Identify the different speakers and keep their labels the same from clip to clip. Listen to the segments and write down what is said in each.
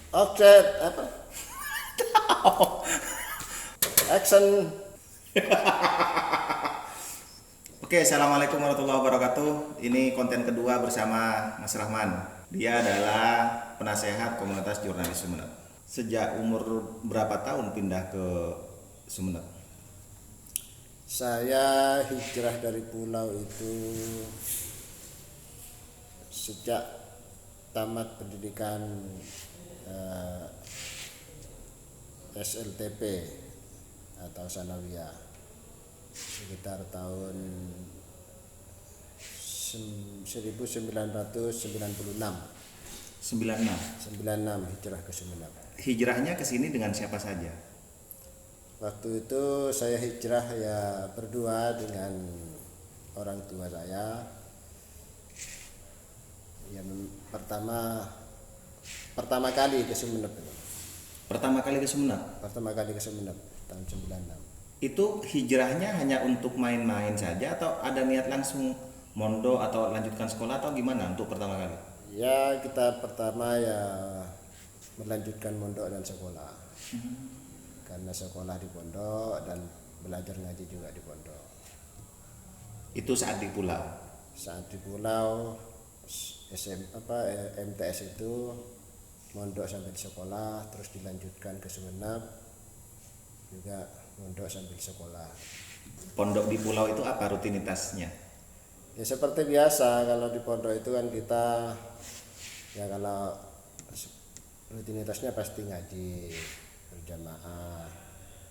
Speaker 1: Objek apa? Action.
Speaker 2: Oke, assalamualaikum warahmatullahi wabarakatuh. Ini konten kedua bersama Mas Rahman. Dia adalah penasehat komunitas jurnalis Sumeneb. Sejak umur berapa tahun pindah ke Sumeneb?
Speaker 1: Saya hijrah dari pulau itu sejak tamat pendidikan SLTP atau sanawiyah sekitar tahun 1996.
Speaker 2: 96.
Speaker 1: Hijrah ke Sumeneb.
Speaker 2: Hijrahnya ke sini dengan siapa saja?
Speaker 1: Waktu itu saya hijrah ya berdua dengan orang tua saya. Ya pertama kali ke Sumeneb.
Speaker 2: Pertama kali ke Sumeneb.
Speaker 1: Pertama kali ke Sumeneb tahun 96.
Speaker 2: Itu hijrahnya hanya untuk main-main saja atau ada niat langsung mondok atau lanjutkan sekolah atau gimana untuk pertama kali?
Speaker 1: Ya kita pertama ya melanjutkan mondok dan sekolah. Karena sekolah di pondok dan belajar ngaji juga di pondok.
Speaker 2: Itu saat di pulau.
Speaker 1: Saat di pulau MTS itu mondok sampai di sekolah, terus dilanjutkan ke Sumeneb juga mondok sambil sekolah.
Speaker 2: Pondok di pulau itu apa rutinitasnya?
Speaker 1: Ya seperti biasa kalau di pondok itu kan kita ya kalau rutinitasnya pasti ngaji berjamaah.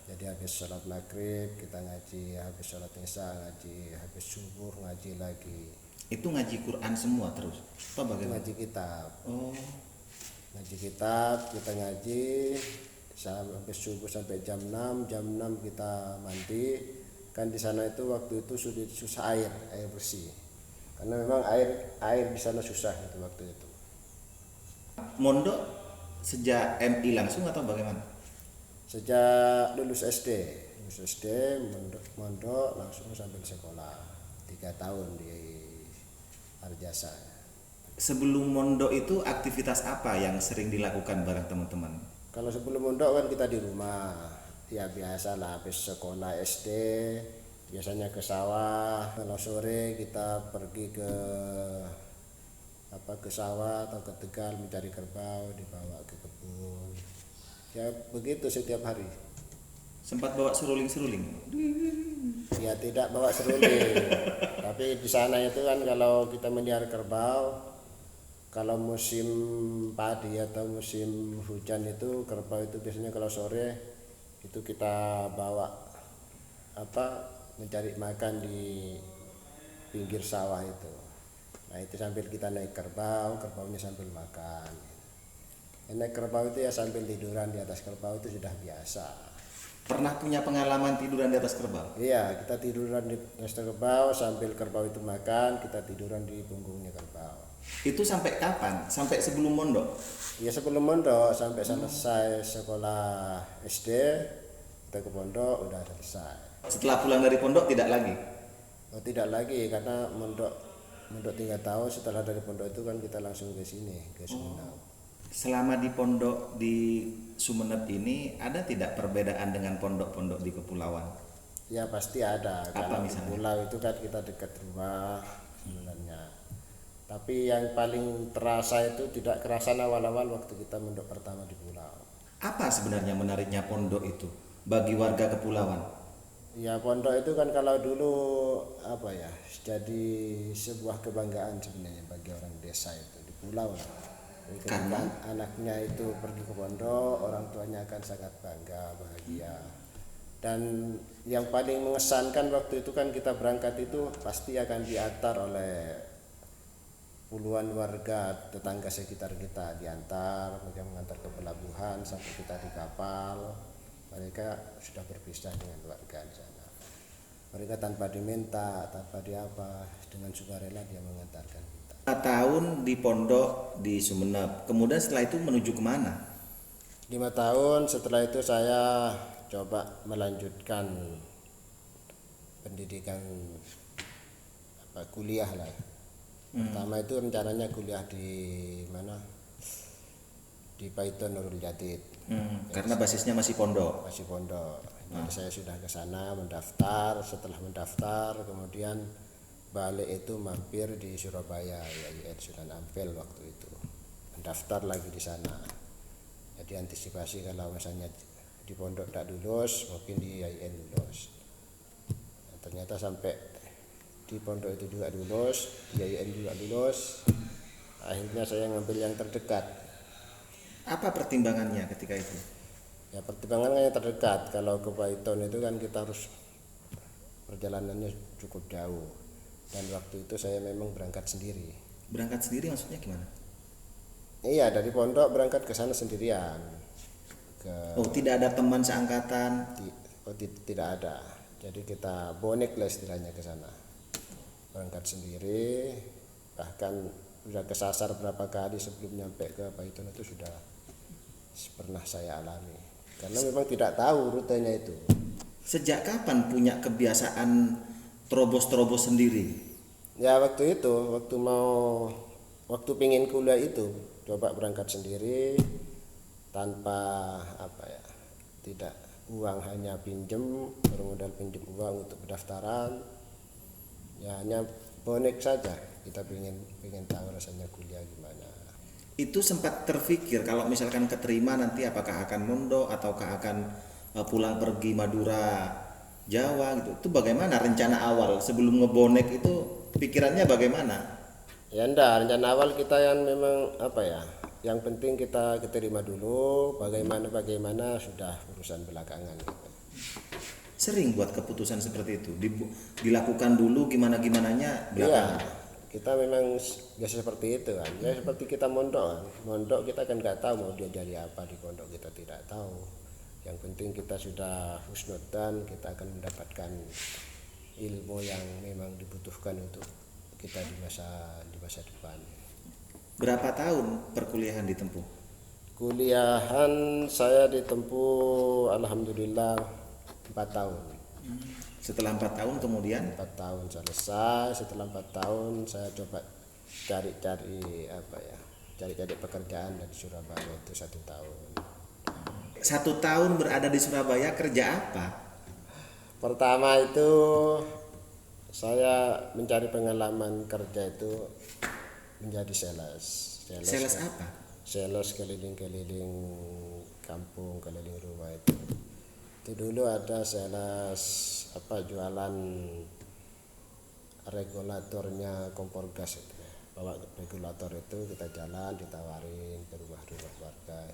Speaker 1: Jadi habis sholat maghrib kita ngaji, habis sholat isya ngaji, habis subuh ngaji lagi.
Speaker 2: Itu ngaji Quran semua terus? Atau bagaimana?
Speaker 1: Ngaji kitab.
Speaker 2: Oh,
Speaker 1: Ngaji kitab, kita ngaji sampai subuh sampai jam 6 kita mandi. Kan di sana itu waktu itu susah air bersih. Karena memang air di sana susah itu waktu itu.
Speaker 2: mondok sejak MI langsung atau bagaimana?
Speaker 1: Sejak lulus SD mondok langsung sambil sekolah 3 tahun di Arjasa.
Speaker 2: Sebelum mondok itu aktivitas apa yang sering dilakukan bareng teman-teman?
Speaker 1: Kalau sebelum mondok kan kita di rumah, ya biasa lah habis sekolah SD biasanya ke sawah. Kalau sore kita pergi ke sawah atau ke Tegal mencari kerbau, dibawa ke kebun. Ya begitu setiap hari.
Speaker 2: Sempat bawa seruling-seruling?
Speaker 1: Ya tidak bawa seruling, tapi di sana itu kan kalau kita melihara kerbau, kalau musim padi atau musim hujan itu kerbau itu biasanya kalau sore itu kita bawa mencari makan di pinggir sawah itu. Nah itu sambil kita naik kerbaunya sambil makan. Naik kerbau itu ya sambil tiduran di atas kerbau itu sudah biasa.
Speaker 2: Pernah punya pengalaman tiduran di atas kerbau?
Speaker 1: Iya, kita tiduran di atas kerbau sambil kerbau itu makan, kita tiduran di punggungnya kerbau.
Speaker 2: Itu sampai kapan? Sampai sebelum mondok?
Speaker 1: Ya sebelum mondok sampai selesai sekolah SD, kita ke pondok udah selesai.
Speaker 2: Setelah pulang dari pondok tidak lagi?
Speaker 1: Oh tidak lagi karena mondok 3 tahun setelah dari pondok itu kan kita langsung ke sini ke Sumeneb.
Speaker 2: Selama di pondok di Sumeneb ini ada tidak perbedaan dengan pondok-pondok di kepulauan?
Speaker 1: Ya pasti ada.
Speaker 2: Apa
Speaker 1: Kalau di
Speaker 2: misalnya?
Speaker 1: pulau itu kan kita dekat rumah sebenarnya. Tapi yang paling terasa itu tidak kerasan awal-awal waktu kita mondok pertama di pulau.
Speaker 2: Apa sebenarnya menariknya pondok itu bagi warga kepulauan?
Speaker 1: Ya pondok itu kan kalau dulu jadi sebuah kebanggaan sebenarnya bagi orang desa itu di pulau lah. Jadi ketika anaknya itu pergi ke pondok, orang tuanya akan sangat bangga, bahagia. Dan yang paling mengesankan waktu itu kan kita berangkat itu pasti akan diantar oleh puluhan warga tetangga sekitar kita, diantar, mereka mengantar ke pelabuhan sampai kita di kapal. Mereka sudah berpisah dengan warga di sana. Mereka tanpa diminta, tanpa dengan sukarela dia mengantarkan kita.
Speaker 2: 5 tahun di pondok di Sumeneb, kemudian setelah itu menuju kemana?
Speaker 1: 5 tahun setelah itu saya coba melanjutkan pendidikan kuliah lah. Pertama itu rencananya kuliah di mana? di Paiton Nurul Jatid.
Speaker 2: Karena basisnya masih pondok.
Speaker 1: Masih pondok. Jadi saya sudah ke sana mendaftar. Setelah mendaftar kemudian balik itu mampir di Surabaya, YIN Sunan Ampel waktu itu. Mendaftar lagi di sana. Jadi antisipasi kalau misalnya di pondok tak lulus, mungkin di YIN lulus. Nah, ternyata sampai di pondok itu juga lulus, di YIN juga lulus. Akhirnya saya ngambil yang terdekat.
Speaker 2: Apa pertimbangannya ketika itu?
Speaker 1: Ya pertimbangannya yang terdekat. Kalau ke Paiton itu kan kita harus perjalanannya cukup jauh. Dan waktu itu saya memang berangkat sendiri.
Speaker 2: Berangkat sendiri maksudnya gimana?
Speaker 1: Iya, dari pondok berangkat ke sana sendirian.
Speaker 2: Oh, tidak ada teman seangkatan?
Speaker 1: Tidak ada. Jadi kita bonek lah istilahnya ke sana. Berangkat sendiri, bahkan sudah kesasar berapa kali sebelum nyampe ke Paiton itu sudah pernah saya alami. Karena memang tidak tahu rutenya itu.
Speaker 2: Sejak kapan punya kebiasaan terobos-terobos sendiri?
Speaker 1: Ya waktu itu, waktu pingin kuliah itu coba berangkat sendiri tanpa tidak uang, hanya pinjem, bermodal pinjem uang untuk pendaftaran. Ya hanya bonek saja, kita pengen tahu rasanya kuliah gimana.
Speaker 2: Itu sempat terfikir kalau misalkan keterima nanti apakah akan mondok ataukah akan pulang pergi Madura, Jawa gitu. Itu bagaimana rencana awal sebelum ngebonek itu, pikirannya bagaimana?
Speaker 1: Ya enggak, rencana awal kita yang memang yang penting kita keterima dulu, bagaimana sudah urusan belakangan gitu.
Speaker 2: Sering buat keputusan seperti itu, dilakukan dulu gimana-gimananya belakangan.
Speaker 1: Iya, kita memang biasa seperti itu kan. Ya seperti kita mondok kan. Mondok kita kan nggak tahu mau dia jadi apa di pondok, kita tidak tahu. Yang penting kita sudah husnudzan, kita akan mendapatkan ilmu yang memang dibutuhkan untuk kita di masa depan.
Speaker 2: Berapa tahun perkuliahan ditempuh?
Speaker 1: Kuliahan saya ditempuh alhamdulillah 4 tahun.
Speaker 2: Setelah 4 tahun kemudian
Speaker 1: 4 tahun selesai. Setelah 4 tahun saya coba cari-cari pekerjaan dari Surabaya itu 1 tahun.
Speaker 2: 1 tahun berada di Surabaya kerja apa?
Speaker 1: Pertama itu saya mencari pengalaman kerja itu menjadi sales.
Speaker 2: Sales apa?
Speaker 1: Sales keliling-keliling kampung, keliling rumah itu. Itu dulu ada sales jualan regulatornya kompor gas itu. Bawa regulator itu kita jalan ditawarin ke rumah-rumah warga.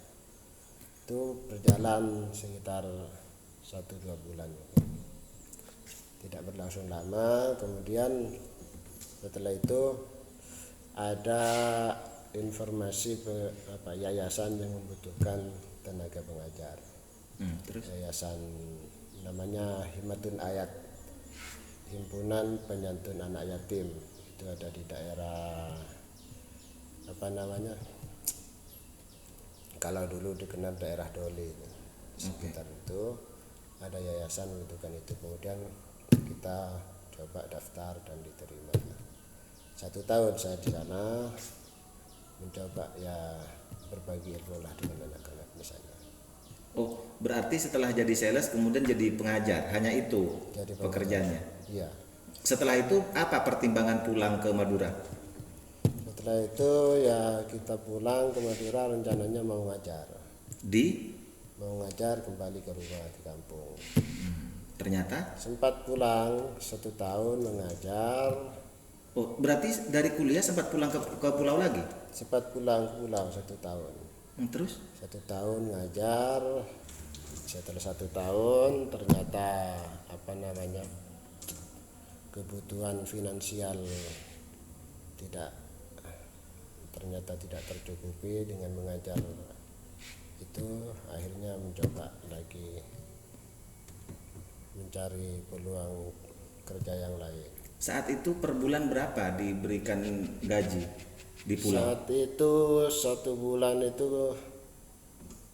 Speaker 1: Itu berjalan sekitar 1-2 bulan. Tidak berlangsung lama, kemudian setelah itu ada informasi yayasan yang membutuhkan tenaga pengajar.
Speaker 2: Terus?
Speaker 1: Yayasan namanya Himatun Ayat, Himpunan Penyantun Anak Yatim. Itu ada di daerah kalau dulu dikenal daerah Doli itu. Sekitar itu ada yayasan membutuhkan itu. Kemudian kita coba daftar dan diterima. 1 tahun saya di sana mencoba berbagi ilmu lah dengan anak-anak di sana.
Speaker 2: Oh, berarti setelah jadi sales kemudian jadi pengajar, hanya itu
Speaker 1: Jadi
Speaker 2: pekerjaannya.
Speaker 1: Iya.
Speaker 2: Setelah itu apa pertimbangan pulang ke Madura?
Speaker 1: Setelah itu kita pulang ke Madura, rencananya mau ngajar kembali ke rumah di kampung.
Speaker 2: Ternyata
Speaker 1: Sempat pulang 1 tahun mengajar.
Speaker 2: oh, berarti dari kuliah sempat pulang ke pulau lagi?
Speaker 1: Sempat pulang ke pulau 1 tahun.
Speaker 2: Terus?
Speaker 1: 1 tahun ngajar. Setelah 1 tahun ternyata kebutuhan finansial ternyata tidak tercukupi dengan mengajar itu. Akhirnya mencoba lagi mencari peluang kerja yang lain.
Speaker 2: Saat itu per bulan berapa diberikan gaji di pulau?
Speaker 1: Saat itu 1 bulan itu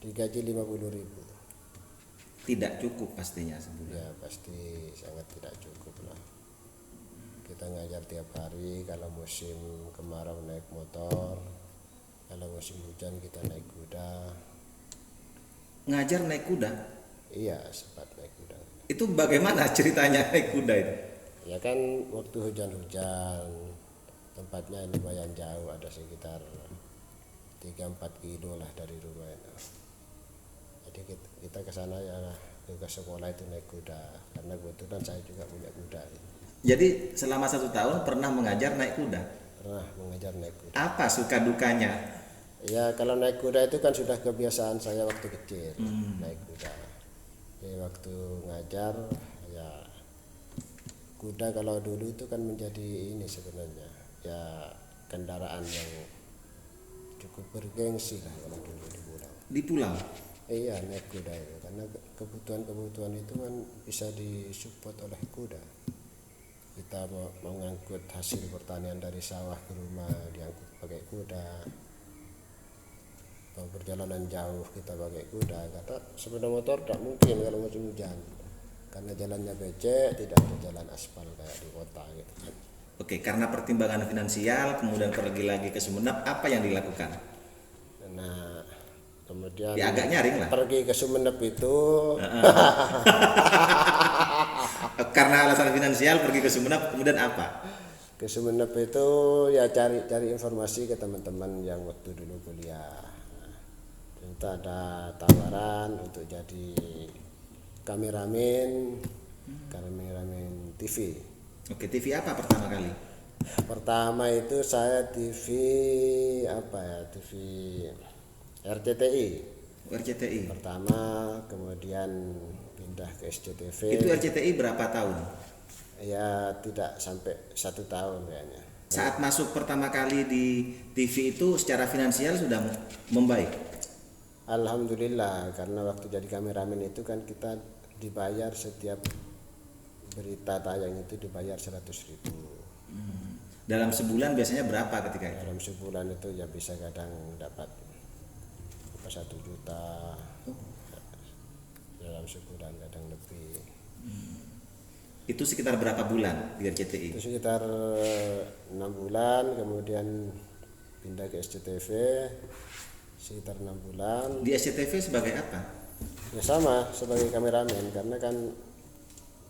Speaker 1: digaji 50.000.
Speaker 2: Tidak cukup pastinya sebulan.
Speaker 1: Ya pasti sangat tidak cukup lah. Kita ngajar tiap hari, kalau musim kemarau naik motor, Kalau musim hujan kita naik kuda.
Speaker 2: Ngajar naik kuda.
Speaker 1: Iya, sempat naik kuda.
Speaker 2: Itu bagaimana ceritanya naik kuda itu?
Speaker 1: Ya kan waktu hujan-hujan, tempatnya lumayan jauh, ada sekitar 3-4 kilo lah dari rumah itu. Jadi kita ke sana ya, ke sekolah itu naik kuda, karena kebetulan saya juga punya kuda.
Speaker 2: Jadi selama 1 tahun pernah mengajar naik kuda.
Speaker 1: Pernah mengajar naik kuda.
Speaker 2: Apa suka dukanya?
Speaker 1: Ya kalau naik kuda itu kan sudah kebiasaan saya waktu kecil naik kuda. Jadi waktu ngajar ya, kuda kalau dulu itu kan menjadi ini sebenarnya ya, kendaraan yang cukup bergengsi lah kalau dulu di pulau.
Speaker 2: Di pulau.
Speaker 1: Iya, naik kuda itu karena kebutuhan itu kan bisa disupport oleh kuda. Kita mau mengangkut hasil pertanian dari sawah ke rumah diangkut pakai kuda. Mau perjalanan jauh kita pakai kuda, kata sepeda motor tidak mungkin kalau musim hujan karena jalannya becek, tidak ada jalan aspal kayak di kota gitu kan.
Speaker 2: Oke, karena pertimbangan finansial kemudian pergi lagi ke Sumeneb, apa yang dilakukan?
Speaker 1: Nah kemudian
Speaker 2: Ya agak nyaring lah.
Speaker 1: pergi ke Sumeneb itu
Speaker 2: Karena alasan finansial pergi ke Sumeneb, kemudian apa?
Speaker 1: ke Sumeneb itu ya cari informasi ke teman-teman yang waktu dulu kuliah. Ternyata ada tawaran untuk jadi kameramen TV.
Speaker 2: Oke, TV apa pertama kali?
Speaker 1: Pertama itu saya TV apa ya, TV RCTI
Speaker 2: RCTI.
Speaker 1: pertama, kemudian pindah ke SCTV.
Speaker 2: Itu RCTI berapa tahun?
Speaker 1: Ya tidak sampai 1 tahun kayaknya.
Speaker 2: Saat masuk pertama kali di TV itu secara finansial sudah membaik.
Speaker 1: Alhamdulillah, karena waktu jadi kameramen itu kan kita dibayar setiap berita tayang itu dibayar 100.000.
Speaker 2: Dalam sebulan biasanya berapa ketika itu?
Speaker 1: Dalam sebulan itu ya bisa kadang dapat 1 juta dalam sebulan, kadang lebih.
Speaker 2: Itu sekitar berapa bulan di RCTI?
Speaker 1: Itu sekitar 6 bulan, kemudian pindah ke SCTV sekitar 6 bulan.
Speaker 2: Di SCTV sebagai apa?
Speaker 1: Ya sama sebagai kameramen, karena kan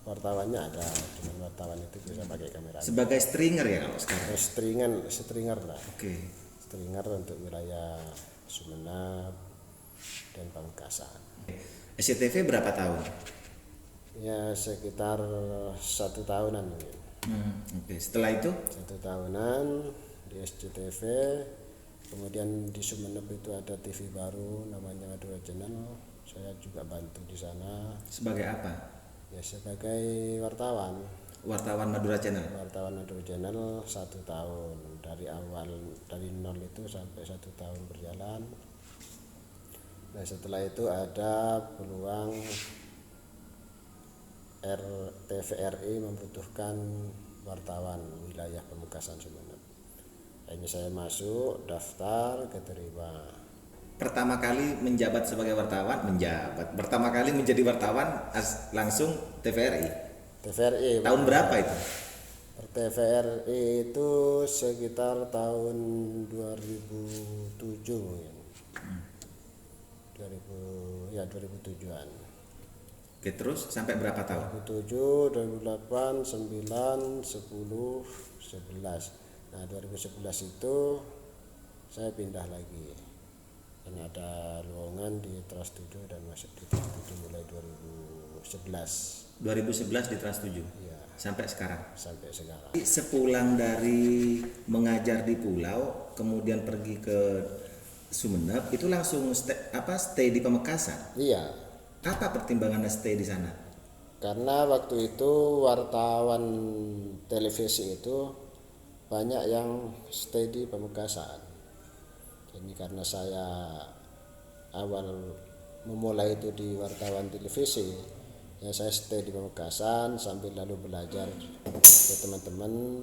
Speaker 1: wartawannya ada, cuman wartawan itu bisa pakai kamera.
Speaker 2: Sebagai stringer ya kalau sekarang?
Speaker 1: Stringer lah.
Speaker 2: Oke.
Speaker 1: Stringer untuk wilayah Sumeneb dan Pamekasan.
Speaker 2: SCTV berapa tahun?
Speaker 1: Ya sekitar 1 tahunan mungkin.
Speaker 2: Oke. Setelah itu?
Speaker 1: 1 tahunan di SCTV. Kemudian di Sumeneb itu ada TV baru namanya Madura Channel. Saya juga bantu di sana.
Speaker 2: Sebagai apa?
Speaker 1: Ya sebagai wartawan.
Speaker 2: Wartawan Madura Channel.
Speaker 1: Wartawan Madura Channel 1 tahun, dari awal dari nol itu sampai 1 tahun berjalan. Nah setelah itu ada peluang TVRI membutuhkan wartawan wilayah Pamekasan Sumeneb. Ini saya masuk, daftar, keterima.
Speaker 2: Pertama kali menjabat sebagai wartawan, pertama kali menjadi wartawan langsung TVRI.
Speaker 1: TVRI.
Speaker 2: Tahun berapa itu?
Speaker 1: TVRI itu sekitar tahun 2007 mungkin. 2007-an.
Speaker 2: Oke, terus sampai berapa tahun?
Speaker 1: 2007, 2008, 9, 10, 11. Nah 2011 itu saya pindah lagi karena ada lowongan di Trans 7 dan masuk di Trans 7 mulai 2011.
Speaker 2: 2011 di Trans 7.
Speaker 1: Iya.
Speaker 2: Sampai sekarang.
Speaker 1: Sampai sekarang.
Speaker 2: Sepulang dari mengajar di pulau, kemudian pergi ke Sumeneb, itu langsung stay di Pamekasan.
Speaker 1: Iya.
Speaker 2: Apa pertimbangannya stay di sana?
Speaker 1: Karena waktu itu wartawan televisi itu banyak yang stay di Pamekasan. Jadi karena saya awal memulai itu di wartawan televisi, ya saya stay di Pamekasan sambil lalu belajar ke teman-teman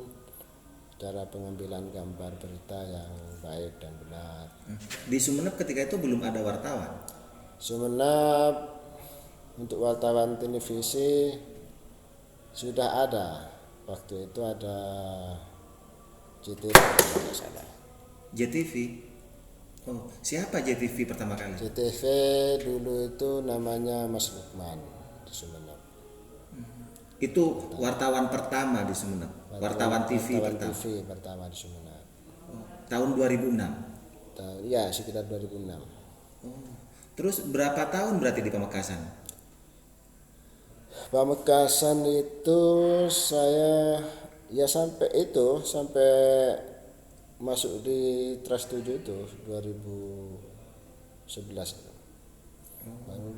Speaker 1: cara pengambilan gambar berita yang baik dan benar.
Speaker 2: Di Sumeneb ketika itu belum ada wartawan.
Speaker 1: Sumeneb untuk wartawan televisi sudah ada. Waktu itu ada JTV.
Speaker 2: JTV. Oh, siapa JTV pertama kali?
Speaker 1: JTV dulu itu namanya Mas Lukman di Sumeneb.
Speaker 2: Itu wartawan pertama di Sumeneb. Wartawan TV
Speaker 1: Wartawan
Speaker 2: pertama.
Speaker 1: TV pertama di Sumeneb.
Speaker 2: Tahun 2006.
Speaker 1: Ya sekitar 2006.
Speaker 2: Oh. Terus berapa tahun berarti di Pamekasan?
Speaker 1: Pamekasan itu saya ya sampai masuk di Trust 7 itu 2011 itu. Baru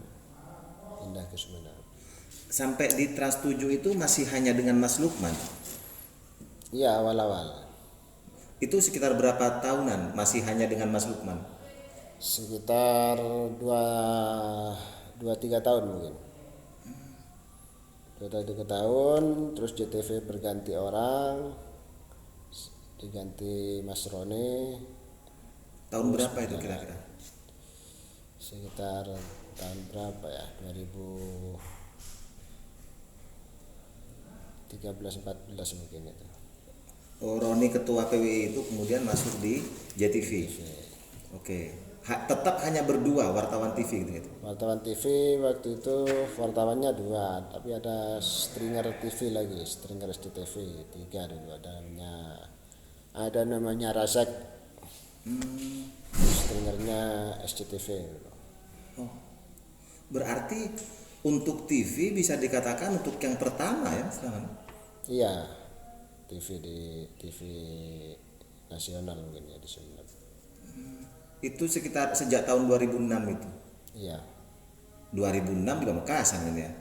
Speaker 1: pindah ke Sumeneb.
Speaker 2: Sampai di Trans 7 itu masih hanya dengan Mas Lukman.
Speaker 1: Iya awal-awal
Speaker 2: Itu sekitar berapa tahunan masih hanya dengan Mas Lukman?
Speaker 1: sekitar 2-3 tahun mungkin. 2-3 tahun terus JTV berganti orang, diganti Mas Roni
Speaker 2: Tahun berapa itu kira-kira?
Speaker 1: sekitar tahun berapa ya 2013-14 mungkin itu.
Speaker 2: Oh, Roni ketua PWI itu kemudian masuk di JTV. Oke. Tetap hanya berdua wartawan TV gitu.
Speaker 1: Wartawan TV waktu itu wartawannya 2, tapi ada stringer TV lagi, stringer SCTV 3 dulu, ada namanya Rasek, stringernya SCTV dulu.
Speaker 2: Oh. Berarti untuk TV bisa dikatakan untuk yang pertama ya selama ini?
Speaker 1: Iya, TV nasional mungkin ya di Sumeneb.
Speaker 2: Itu sekitar sejak tahun 2006 itu.
Speaker 1: Iya.
Speaker 2: 2006 di Pamekasan kan ya.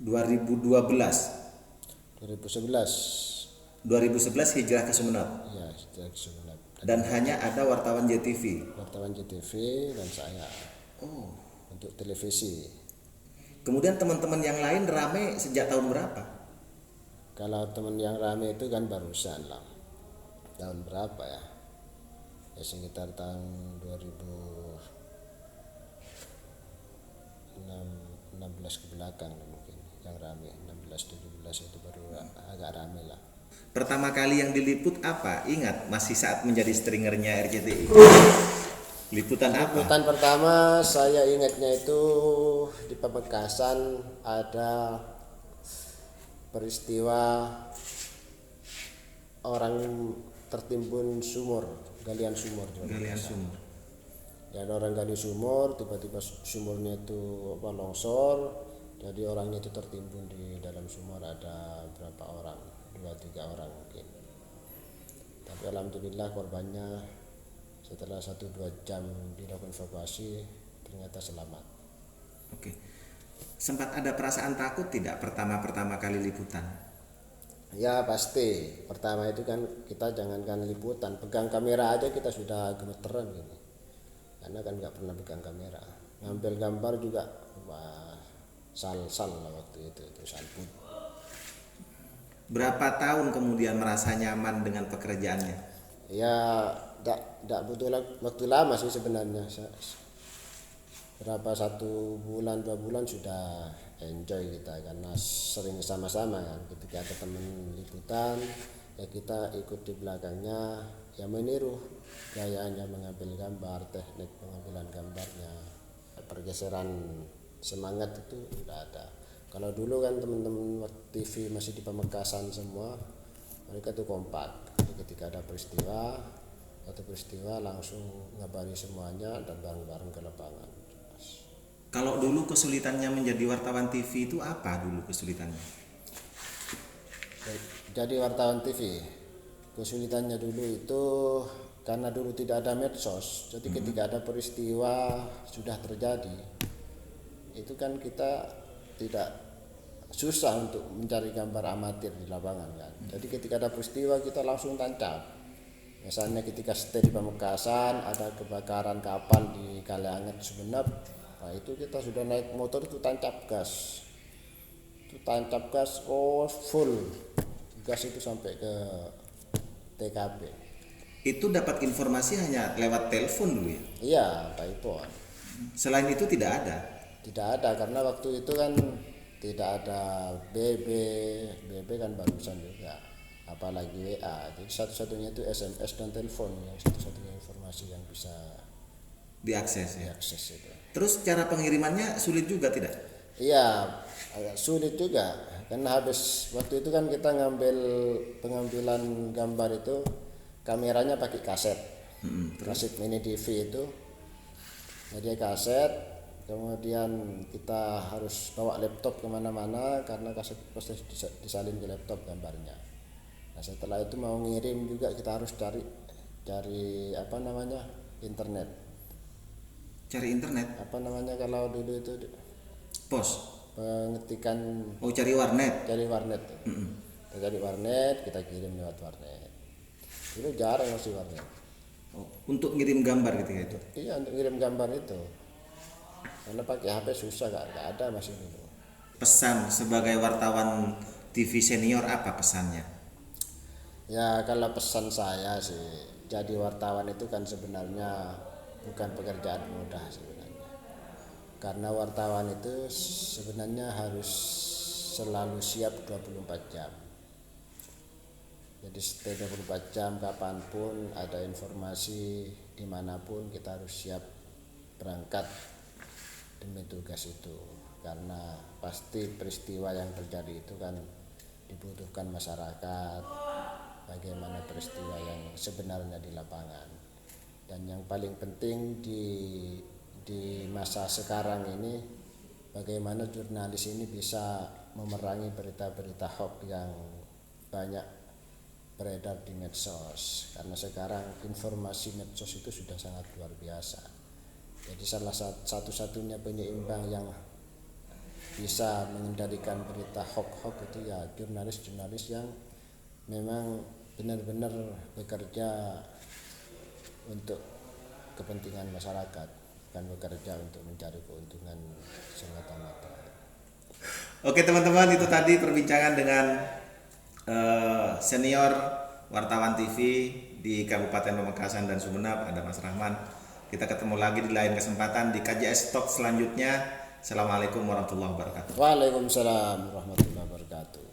Speaker 2: 2012. 2011 hijrah ke Sumeneb.
Speaker 1: Iya, di Sumeneb.
Speaker 2: Dan hanya ada wartawan JTV.
Speaker 1: Wartawan JTV dan saya.
Speaker 2: Oh.
Speaker 1: Untuk televisi.
Speaker 2: Kemudian teman-teman yang lain rame sejak tahun berapa?
Speaker 1: Kalau teman yang rame itu kan barusan lah. Tahun berapa ya? Ya sekitar tahun 2016 ke belakang mungkin yang rame. 16-17 itu baru agak rame lah.
Speaker 2: Pertama kali yang diliput apa? Ingat masih saat menjadi stringernya RCTI. Liputan apa?
Speaker 1: Liputan pertama saya ingatnya itu di Pamekasan ada peristiwa orang tertimbun galian sumur. Dan orang gali sumur, tiba-tiba sumurnya itu longsor, jadi orangnya itu tertimbun di dalam sumur, ada berapa orang, 2-3 orang mungkin. Tapi alhamdulillah korbannya setelah 1-2 jam dilakukan evakuasi ternyata selamat.
Speaker 2: Oke. Sempat ada perasaan takut tidak pertama kali liputan?
Speaker 1: Ya pasti, pertama itu kan kita jangankan liputan, pegang kamera aja kita sudah gemeteran gini, karena kan nggak pernah pegang kamera. Ngambil gambar juga sal lah waktu itu salput.
Speaker 2: Berapa tahun kemudian merasa nyaman dengan pekerjaannya?
Speaker 1: Ya tidak butuh waktu lama sih sebenarnya. Berapa 1 bulan 2 bulan sudah enjoy kita, karena sering sama-sama kan. Ketika ada teman liputan ya kita ikut di belakangnya, ya meniru gayanya mengambil gambar, teknik pengambilan gambarnya, pergeseran semangat itu sudah ada. Kalau dulu kan teman-teman TV masih di Pamekasan semua, mereka tuh kompak. Jadi ketika ada satu peristiwa langsung ngabari semuanya dan bareng-bareng ke lapangan.
Speaker 2: Kalau dulu kesulitannya menjadi wartawan TV itu apa dulu kesulitannya?
Speaker 1: Jadi wartawan TV kesulitannya dulu itu karena dulu tidak ada medsos. Jadi ketika ada peristiwa sudah terjadi, itu kan kita tidak susah untuk mencari gambar amatir di lapangan kan. Jadi ketika ada peristiwa kita langsung tancap. Misalnya ketika stay di Pamekasan ada kebakaran kapal di Kalianget Sumeneb, nah itu kita sudah naik motor itu tancap gas, full gas itu sampai ke TKP.
Speaker 2: Itu dapat informasi hanya lewat telepon dulu ya?
Speaker 1: Iya, telepon.
Speaker 2: Selain itu tidak ada?
Speaker 1: Tidak ada, karena waktu itu kan tidak ada BB kan barusan juga. apalagi WA. Jadi satu-satunya itu SMS dan telepon yang satu-satunya informasi yang bisa
Speaker 2: diakses ya.
Speaker 1: diakses itu.
Speaker 2: Terus cara pengirimannya sulit juga tidak?
Speaker 1: Iya, agak sulit juga karena habis waktu itu kan kita ngambil pengambilan gambar itu kameranya pakai kaset, kaset mini DV itu. Jadi kaset, kemudian kita harus bawa laptop kemana-mana karena kaset pasti disalin ke laptop gambarnya. Nah setelah itu mau ngirim juga kita harus cari apa namanya internet.
Speaker 2: Cari internet?
Speaker 1: Apa namanya kalau dulu itu
Speaker 2: Pos?
Speaker 1: pengetikan.
Speaker 2: Oh, cari warnet?
Speaker 1: Cari warnet. Kita cari warnet, kita kirim lewat warnet. Dulu jarang masih warnet.
Speaker 2: Oh, untuk ngirim gambar gitu ya itu?
Speaker 1: Iya, untuk ngirim gambar itu. Karena pakai HP susah, gak ada masih dulu.
Speaker 2: Pesan sebagai wartawan TV senior apa pesannya?
Speaker 1: Ya kalau pesan saya sih, jadi wartawan itu kan sebenarnya bukan pekerjaan mudah sebenarnya. Karena wartawan itu sebenarnya harus selalu siap 24 jam. Jadi setiap 24 jam kapanpun ada informasi dimanapun kita harus siap berangkat demi tugas itu. Karena pasti peristiwa yang terjadi itu kan dibutuhkan masyarakat, bagaimana peristiwa yang sebenarnya di lapangan. Dan yang paling penting di masa sekarang ini bagaimana jurnalis ini bisa memerangi berita-berita hoax yang banyak beredar di medsos, karena sekarang informasi medsos itu sudah sangat luar biasa. Jadi salah satu-satunya penyeimbang yang bisa mengendalikan berita hoax itu ya jurnalis-jurnalis yang memang benar-benar bekerja untuk kepentingan masyarakat, bukan bekerja untuk mencari keuntungan semata-mata.
Speaker 2: Oke teman-teman, itu tadi perbincangan dengan senior wartawan TV di Kabupaten Pamekasan dan Sumeneb, ada Mas Rahman. Kita ketemu lagi di lain kesempatan di KJS Talk selanjutnya. Assalamualaikum warahmatullahi wabarakatuh.
Speaker 1: Waalaikumsalam warahmatullahi wabarakatuh.